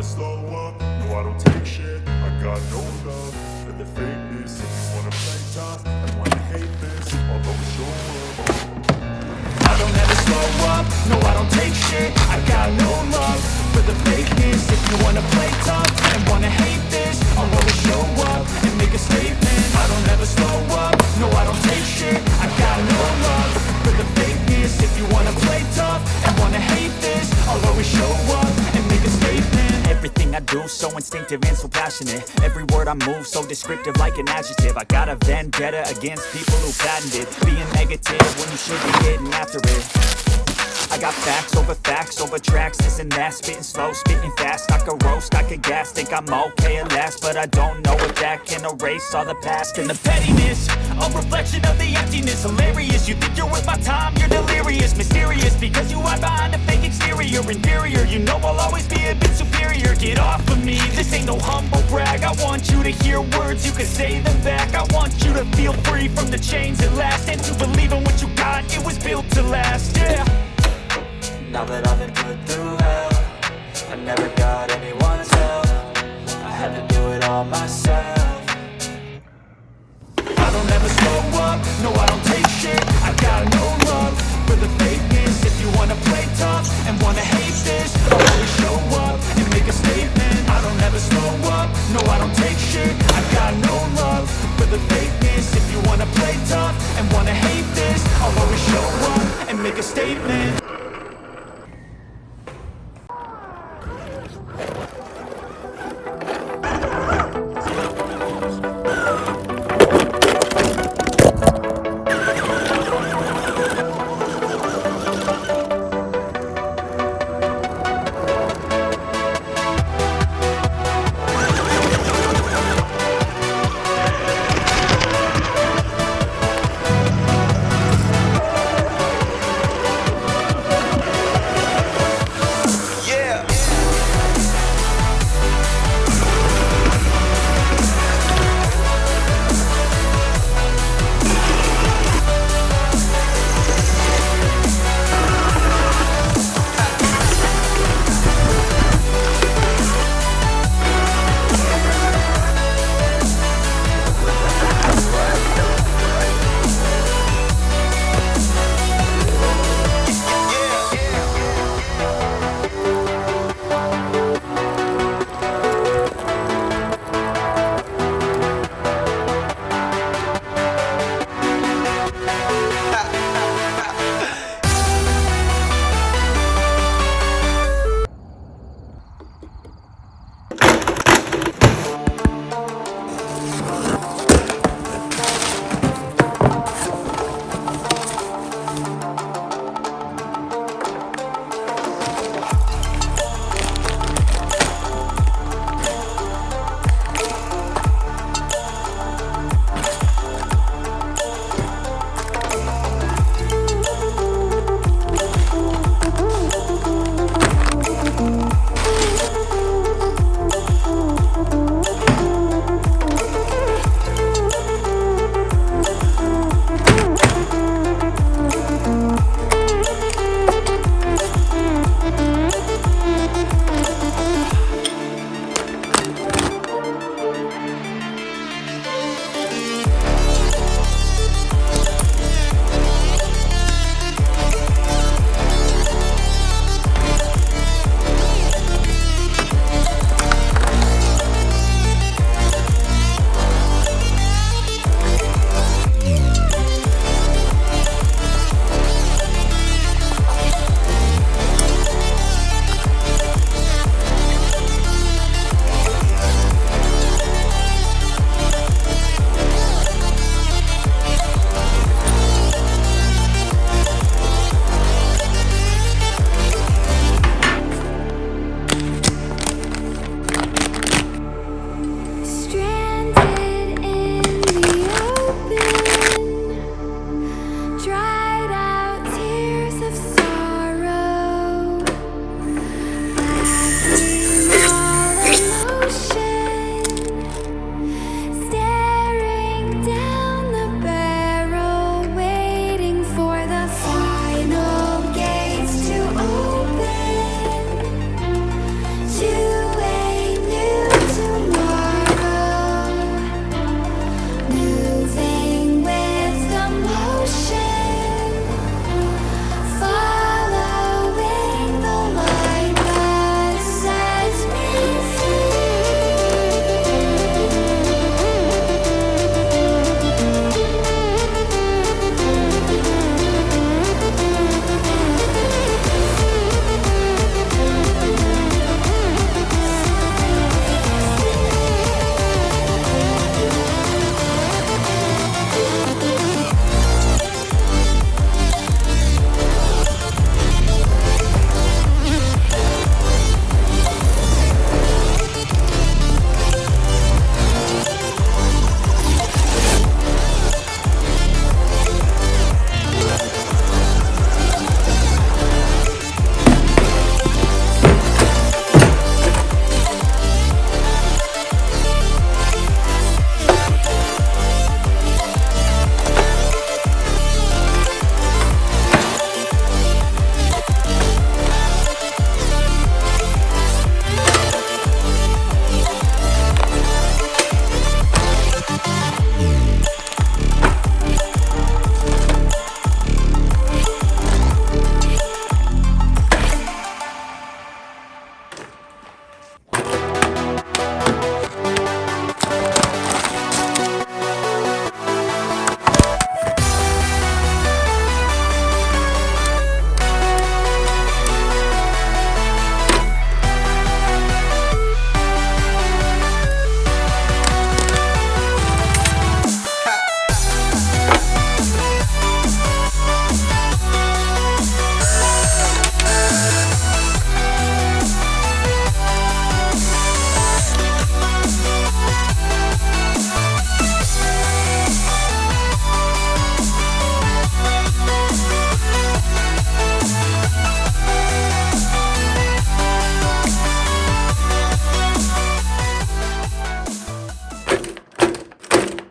never slow up, no I don't take shit. I got no love for the fakeness. If you wanna play tough and wanna hate this, I'll always show up. I don't ever slow up, no I don't take shit. I got no love for the fakeness. If you wanna play tough and wanna hate this, I'll always show up and make a statement. I don't ever slow up, no I don't take shit. I got no love for the fakeness. If you wanna play tough and wanna hate this, I'll always show up and make a statement. Everything I do so instinctive and so passionate. Every word I move so descriptive like an adjective. I got a vendetta against people who patented being negative when you should be getting after it. I got facts over tracks, this and that. Spitting slow, spitting fast. I could roast, I could gas. Think I'm okay at last, but I don't know if that can erase all the past. And the pettiness, a reflection of the emptiness. Hilarious, you think you're worth my time, you're delirious. Mysterious, because you hide behind a fake exterior. Inferior, you know I'll always be a bit superior. Get off of me, this ain't no humble brag. I want you to hear words, you can say them back. I want you to feel free from the chains at last, and to believe in what you got, it was built to last, yeah. Now that I've been put through hell,